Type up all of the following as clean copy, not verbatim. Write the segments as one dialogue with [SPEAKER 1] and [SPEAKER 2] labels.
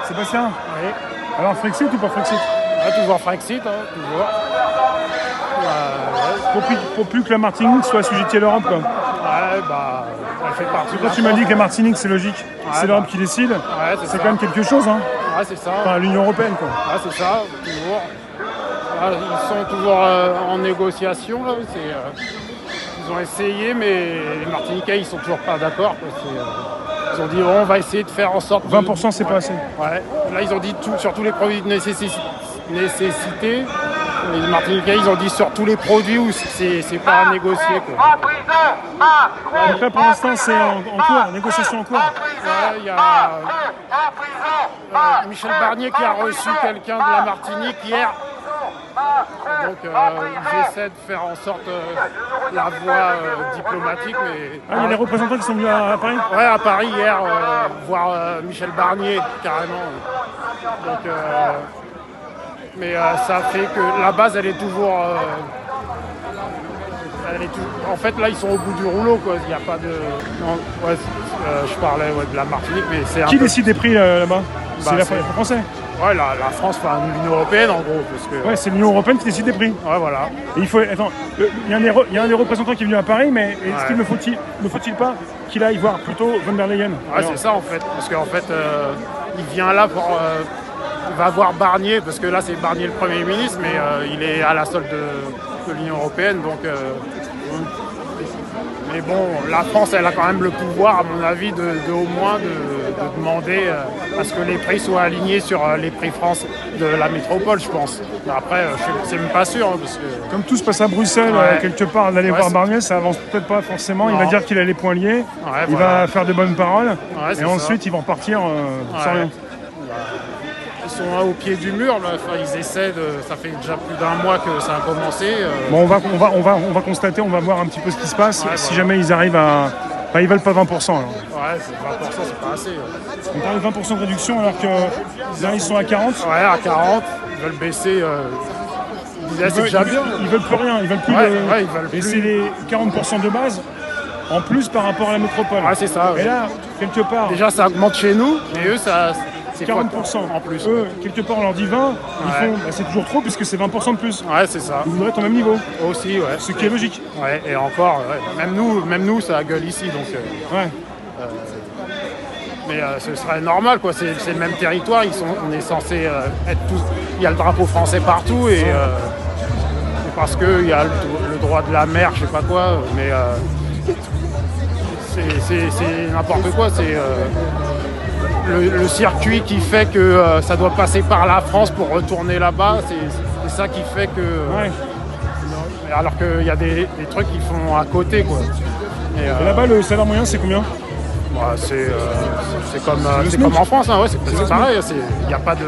[SPEAKER 1] Sébastien,
[SPEAKER 2] Oui.
[SPEAKER 1] alors Frexit ou pas Frexit?
[SPEAKER 2] Toujours Frexit, toujours.
[SPEAKER 1] Pour plus que la Martinique soit assujettie à l'Europe, quoi.
[SPEAKER 2] Ouais, bah, elle fait partie de
[SPEAKER 1] Quand
[SPEAKER 2] la
[SPEAKER 1] tu m'as
[SPEAKER 2] France.
[SPEAKER 1] dit que la Martinique, c'est logique, c'est l'Europe qui décide, c'est quand même quelque chose, hein.
[SPEAKER 2] Ouais, c'est ça.
[SPEAKER 1] Enfin, l'Union Européenne, quoi.
[SPEAKER 2] Ouais, c'est ça, toujours. Là, ils sont toujours en négociation, là. Ils ont essayé, mais les Martiniquais, ils sont toujours pas d'accord, quoi. Ils ont dit, bon, on va essayer de faire en sorte...
[SPEAKER 1] 20%, c'est pas assez.
[SPEAKER 2] Ouais. Là, ils ont dit sur tous les produits de nécessité. Les Martiniquais, ils ont dit sur tous les produits où c'est pas à négocier, quoi.
[SPEAKER 1] Donc là, pour l'instant, c'est en cours, négociation en cours.
[SPEAKER 2] Ouais, il y a Michel Barnier qui a reçu quelqu'un de la Martinique hier. Donc ils essaient de faire en sorte la voie diplomatique. Mais...
[SPEAKER 1] Ah, il y a les représentants qui sont venus à Paris?
[SPEAKER 2] Ouais, à Paris hier, voir Michel Barnier, carrément. Donc, mais ça fait que la base, elle est toujours... En fait, là, ils sont au bout du rouleau, quoi. Il n'y a pas de... Non, ouais, je parlais de la Martinique, mais c'est un
[SPEAKER 1] Qui
[SPEAKER 2] peu...
[SPEAKER 1] décide des prix là-bas?
[SPEAKER 2] Bah,
[SPEAKER 1] c'est les Français.
[SPEAKER 2] Ouais, la France, enfin l'Union Européenne, en gros. Parce que...
[SPEAKER 1] Ouais, c'est l'Union Européenne qui décide des prix.
[SPEAKER 2] Ouais, voilà.
[SPEAKER 1] Et il faut... Attends, il y a un des représentants qui est venu à Paris, mais est-ce qu'il ne faut-il pas qu'il aille voir plutôt von der Leyen?
[SPEAKER 2] Ouais, c'est ça, en fait. Parce qu'en fait, il vient là pour... il va voir Barnier, parce que là, c'est Barnier le Premier ministre, mais il est à la solde de l'Union Européenne, donc... Mais bon, la France, elle a quand même le pouvoir, à mon avis, de au moins de demander à ce que les prix soient alignés sur les prix France de la métropole, je pense. Après, c'est même pas sûr, hein, parce que...
[SPEAKER 1] Comme tout se passe à Bruxelles, quelque part, d'aller voir Barnier, ça avance peut-être pas forcément.
[SPEAKER 2] Non.
[SPEAKER 1] Il va dire qu'il a les poings liés, il va faire de bonnes paroles, et ensuite ils vont repartir sans rien.
[SPEAKER 2] Ils sont au pied du mur, là. Enfin, ils essaient de... Ça fait déjà plus d'un mois que ça a commencé.
[SPEAKER 1] Bon, on va constater, on va voir un petit peu ce qui se passe, si jamais ils arrivent à... Enfin, ils veulent pas 20%. Alors.
[SPEAKER 2] Ouais, 20%, c'est pas assez.
[SPEAKER 1] On parle de 20% de réduction alors qu'ils sont à 40.
[SPEAKER 2] Ouais, à 40, ils veulent baisser... c'est déjà bien.
[SPEAKER 1] Ils veulent plus rien, ils veulent plus...
[SPEAKER 2] ils veulent plus.
[SPEAKER 1] Et c'est les 40% de base, en plus par rapport à la métropole.
[SPEAKER 2] Ouais, c'est ça.
[SPEAKER 1] Et là, quelque part...
[SPEAKER 2] Déjà, ça augmente chez nous, mais eux, ça...
[SPEAKER 1] C'est 40% en plus. Eux, quelque part, on leur dit 20, ils font, c'est toujours trop puisque c'est 20% de plus.
[SPEAKER 2] Ouais, c'est ça.
[SPEAKER 1] Ils voudraient être au même niveau.
[SPEAKER 2] Aussi, ouais.
[SPEAKER 1] Ce qui est logique.
[SPEAKER 2] Ouais, et encore, même nous, ça gueule ici, donc... mais ce serait normal, quoi. C'est le même territoire, on est censé être tous... Il y a le drapeau français partout, et parce qu'il y a le droit de la mer, je sais pas quoi, mais c'est n'importe quoi, c'est... Le circuit qui fait que ça doit passer par la France pour retourner là-bas, c'est ça qui fait que... alors qu'il y a des trucs qu'ils font à côté, quoi.
[SPEAKER 1] Et là-bas, le salaire moyen, c'est combien?
[SPEAKER 2] Bah, c'est comme en France, hein, ouais, c'est pareil. Il n'y a pas de...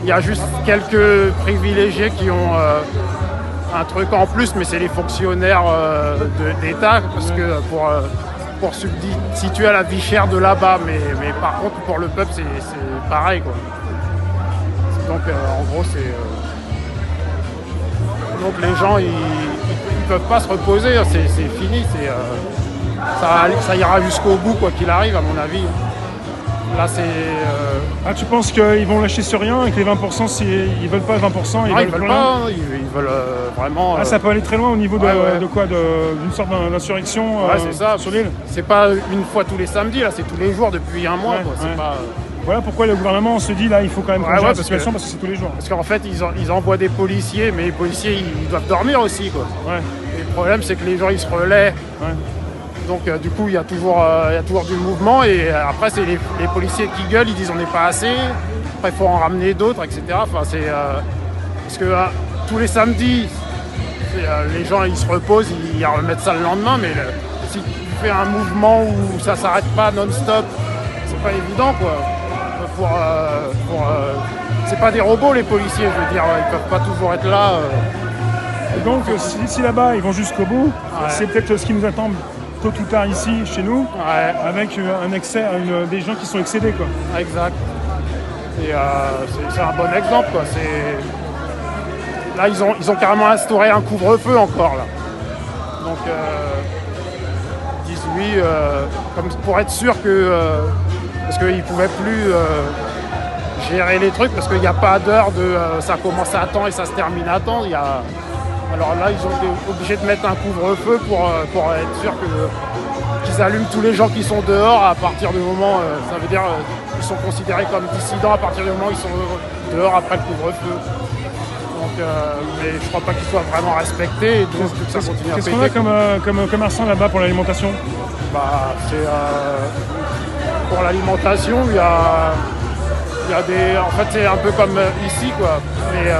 [SPEAKER 2] Il y a juste quelques privilégiés qui ont un truc en plus, mais c'est les fonctionnaires d'État, parce que pour substituer à la vie chère de là-bas, mais par contre pour le peuple c'est pareil, quoi. Donc en gros c'est donc les gens ils peuvent pas se reposer, c'est fini, ça ira jusqu'au bout quoi qu'il arrive, à mon avis. Là c'est
[SPEAKER 1] Ah, tu penses qu'ils vont lâcher sur rien et que les 20%, ils veulent pas 20%,
[SPEAKER 2] ils veulent pas, ils veulent vraiment...
[SPEAKER 1] Ah, ça peut aller très loin au niveau de quoi, d'une sorte d'insurrection
[SPEAKER 2] c'est ça.
[SPEAKER 1] Sur l'île.
[SPEAKER 2] C'est pas une fois tous les samedis, là, c'est tous les jours depuis un mois, quoi. C'est pas...
[SPEAKER 1] Voilà pourquoi le gouvernement se dit là, il faut quand même changer la situation parce que c'est tous les jours.
[SPEAKER 2] Parce qu'en fait, ils envoient des policiers, mais les policiers, ils doivent dormir aussi, quoi. Et le problème, c'est que les gens, ils se relaient. Donc du coup, il y a toujours du mouvement, et après, c'est les policiers qui gueulent, ils disent on n'est pas assez, après il faut en ramener d'autres, etc. Enfin, parce que tous les samedis, les gens ils se reposent, ils remettent ça le lendemain, mais si tu fais un mouvement où ça s'arrête pas non-stop, c'est pas évident, quoi. C'est pas des robots, les policiers, je veux dire, ils peuvent pas toujours être là.
[SPEAKER 1] Et donc, si là-bas, ils vont jusqu'au bout, c'est peut-être ce qui nous attend tôt ou tard ici, chez nous, avec un excès, des gens qui sont excédés, quoi.
[SPEAKER 2] Exact. Et c'est un bon exemple, quoi. Là, ils ont carrément instauré un couvre-feu encore, là. Donc, ils disent oui, comme pour être sûr que parce qu'ils ne pouvaient plus gérer les trucs, parce qu'il n'y a pas d'heure de ça commence à temps et ça se termine à temps. Alors là, ils ont été obligés de mettre un couvre-feu pour être sûr qu'ils allument tous les gens qui sont dehors à partir du moment, ça veut dire qu'ils sont considérés comme dissidents à partir du moment où ils sont dehors après le couvre-feu. Donc, mais je crois pas qu'ils soient vraiment respectés, et donc ça continue à péter.
[SPEAKER 1] Qu'est-ce qu'on a comme commerçant là-bas pour l'alimentation?
[SPEAKER 2] Pour l'alimentation, il y a des... En fait, c'est un peu comme ici, quoi. Mais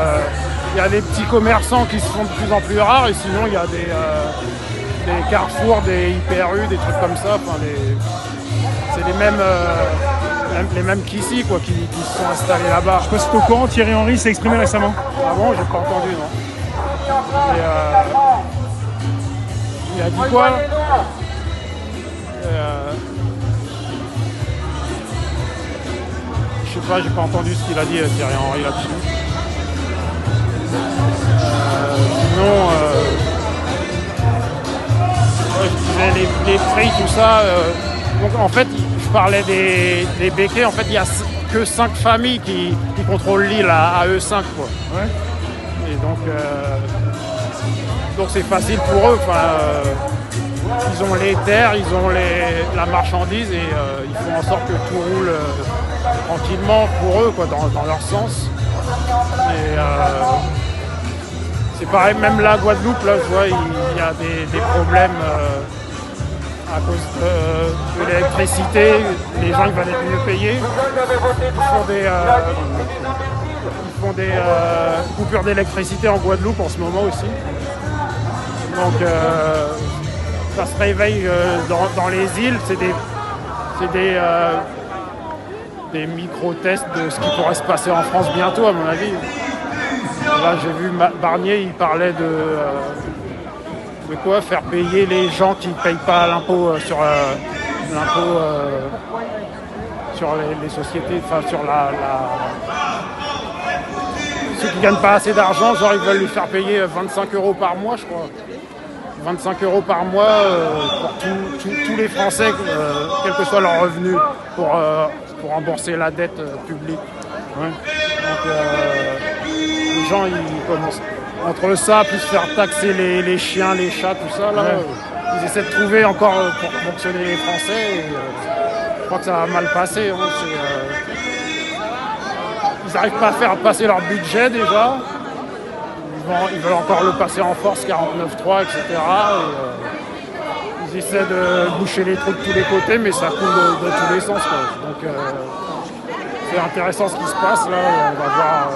[SPEAKER 2] il y a des petits commerçants qui se font de plus en plus rares, et sinon il y a des Carrefour, des Hyper U, des trucs comme ça. Enfin, c'est les mêmes qu'ici, quoi, qui se sont installés là-bas.
[SPEAKER 1] Je sais pas si tu es au courant, Thierry Henry s'est exprimé récemment.
[SPEAKER 2] Ah bon, j'ai pas entendu, non. Il a dit quoi? Je sais pas, j'ai pas entendu ce qu'il a dit, Thierry Henry, là-dessus. Sinon, je disais les prix, tout ça. Donc en fait, je parlais des béquets. En fait, il n'y a que 5 familles qui contrôlent l'île à eux 5, quoi.
[SPEAKER 1] Ouais.
[SPEAKER 2] Et donc c'est facile pour eux. Enfin, ils ont les terres, ils ont la marchandise, et ils font en sorte que tout roule tranquillement pour eux, quoi, dans leur sens. Et c'est pareil, même la Guadeloupe, là, je vois, il y a des problèmes à cause de l'électricité. Les gens, ils veulent être mieux payés. Ils font des coupures d'électricité en Guadeloupe en ce moment aussi. Donc ça se réveille dans les îles. C'est des micro-tests de ce qui pourrait se passer en France bientôt, à mon avis. Là, j'ai vu Barnier, il parlait de quoi? Faire payer les gens qui ne payent pas l'impôt sur les sociétés, enfin sur ceux qui ne gagnent pas assez d'argent, genre ils veulent lui faire payer 25 € par mois, je crois. 25 € par mois pour tous les Français, quel que soit leur revenu, pour rembourser la dette publique.
[SPEAKER 1] Ouais.
[SPEAKER 2] Donc les gens, ils commencent entre ça, plus faire taxer les chiens, les chats, tout ça, là, ouais. Ils essaient de trouver encore pour fonctionner les Français, et je crois que ça va mal passer. Hein, ils n'arrivent pas à faire passer leur budget déjà. Ils veulent encore le passer en force, 49.3, etc. Ils essaient de boucher les trous de tous les côtés, mais ça coule de tous les sens, quoi. Donc c'est intéressant ce qui se passe là. On va voir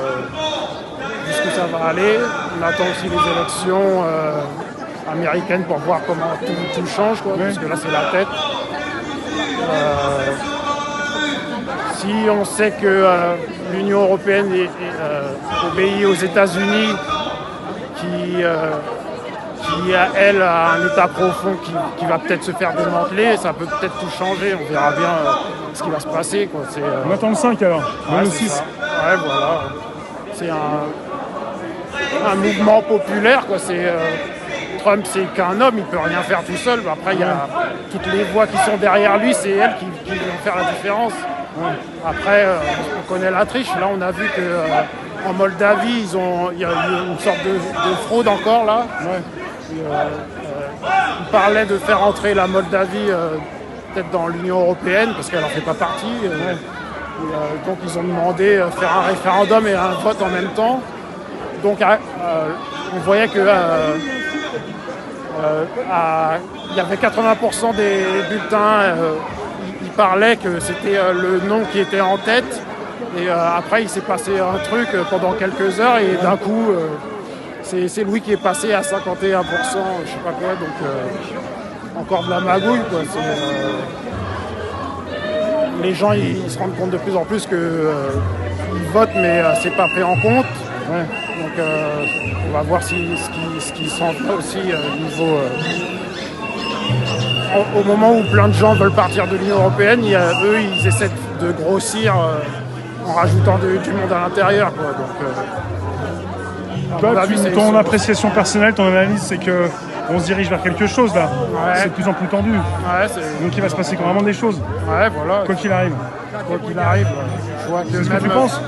[SPEAKER 2] jusqu'où ça va aller. On attend aussi les élections américaines pour voir comment tout change, quoi, parce que là c'est la tête. Si on sait que l'Union européenne obéit aux États-Unis, qui elle a un état profond qui va peut-être se faire démanteler, ça peut peut-être tout changer, on verra bien ce qui va se passer, quoi.
[SPEAKER 1] On attend le 5 alors,
[SPEAKER 2] ouais,
[SPEAKER 1] le 6.
[SPEAKER 2] Ouais, voilà. C'est un mouvement populaire, quoi. Trump, c'est qu'un homme, il peut rien faire tout seul. Après, il y a toutes les voix qui sont derrière lui, c'est elles qui vont faire la différence. Ouais. Après, on connaît la triche. Là, on a vu que en Moldavie, il y a eu une sorte de fraude encore là. Ouais. Ils parlaient de faire entrer la Moldavie peut-être dans l'Union européenne parce qu'elle n'en fait pas partie. Donc ils ont demandé faire un référendum et un vote en même temps. Donc on voyait que il y avait 80% des bulletins. Ils parlaient que c'était le non qui était en tête. Et après, il s'est passé un truc pendant quelques heures et d'un coup, c'est lui qui est passé à 51%, je sais pas quoi. Donc encore de la magouille, quoi. Les gens, ils se rendent compte de plus en plus qu'ils votent, mais c'est pas pris en compte. Ouais. Donc on va voir ce qui s'en fait aussi niveau... au moment où plein de gens veulent partir de l'Union européenne, eux, ils essaient de grossir en rajoutant du monde à l'intérieur, quoi. Donc,
[SPEAKER 1] ton appréciation personnelle, ton analyse, c'est qu'on se dirige vers quelque chose là. Ouais. C'est de plus en plus tendu. Ouais, donc il va se passer vraiment des choses.
[SPEAKER 2] Ouais, voilà.
[SPEAKER 1] Quoi qu'il arrive.
[SPEAKER 2] Quoi qu'il arrive, je vois que
[SPEAKER 1] C'est ce que
[SPEAKER 2] même,
[SPEAKER 1] tu penses?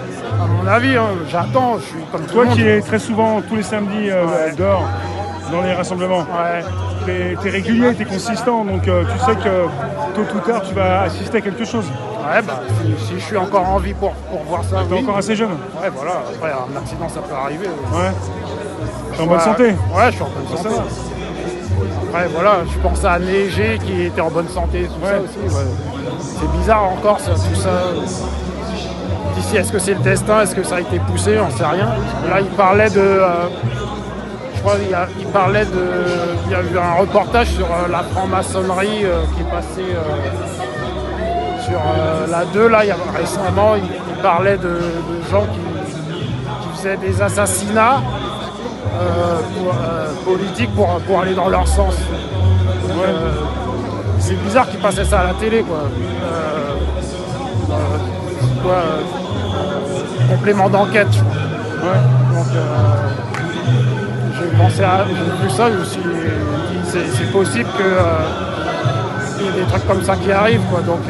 [SPEAKER 2] à mon avis, hein, j'attends, je suis comme tout
[SPEAKER 1] Toi
[SPEAKER 2] le monde.
[SPEAKER 1] qui es très souvent, tous les samedis, dehors, dans les rassemblements, t'es régulier, t'es consistant, donc tu sais que tôt ou tard, tu vas assister à quelque chose.
[SPEAKER 2] Ouais, bah, si je suis encore en vie pour voir ça,
[SPEAKER 1] T'es encore assez jeune.
[SPEAKER 2] Ouais, voilà, après un accident ça peut arriver.
[SPEAKER 1] Ouais. T'es en bonne santé?
[SPEAKER 2] Ouais, je suis en bonne santé. Après, voilà, je pense à Neiger qui était en bonne santé, tout ça aussi. Ouais. C'est bizarre encore, tout ça. Ici, est-ce que c'est le destin? Est-ce que ça a été poussé? On sait rien. Là, il parlait de... je crois qu'il parlait de... Il y a eu un reportage sur la franc-maçonnerie qui est passé sur la 2, là, récemment. Il parlait de gens qui faisaient des assassinats politiques pour aller dans leur sens. C'est bizarre qu'ils passaient ça à la télé, quoi. Complément d'enquête, je crois. Donc j'ai vu ça, je me suis dit c'est possible qu'il y ait des trucs comme ça qui arrivent, quoi. Donc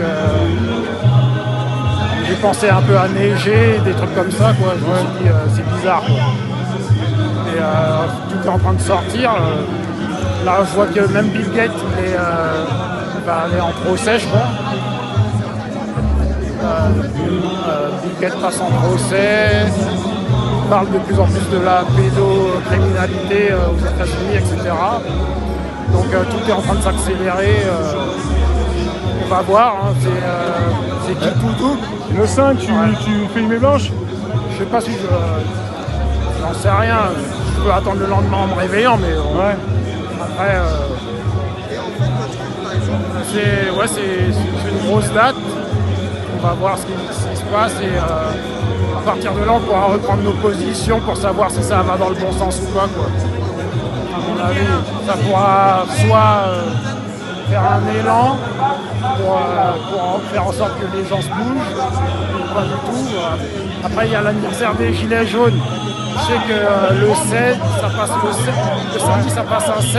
[SPEAKER 2] j'ai pensé un peu à Neiger, des trucs comme ça, quoi. Je me suis dit c'est bizarre, quoi. Et tout est en train de sortir. Là je vois que même Bill Gates va aller en procès, je crois. Bill Gates passe en procès, parle de plus en plus de la pédocriminalité aux États-Unis, etc. Donc tout est en train de s'accélérer. On va voir, hein. C'est qui tout.
[SPEAKER 1] Le 5, tu fais une nuit blanche?
[SPEAKER 2] Je sais pas si j'en sais rien. Je peux attendre le lendemain en me réveillant, mais après c'est une grosse date. On va voir ce qui se passe et à partir de là on pourra reprendre nos positions pour savoir si ça va dans le bon sens ou pas, quoi. À mon avis, ça pourra soit faire un élan pour faire en sorte que les gens se bougent, ou pas du tout. Après il y a l'anniversaire des Gilets jaunes. Je sais que le 16, ça passe le samedi ça passe un 16.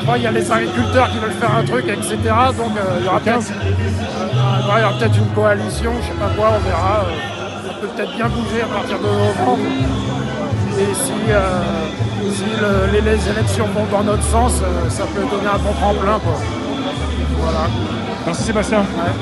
[SPEAKER 2] Et, il y a les agriculteurs qui veulent faire un truc, etc. Donc il y aura peut-être une coalition, je sais pas quoi, on verra. Ça peut peut-être bien bouger à partir de novembre. Et si les élections vont dans notre sens, ça peut donner un bon tremplin, quoi. Voilà.
[SPEAKER 1] Merci Sébastien.
[SPEAKER 2] Ouais.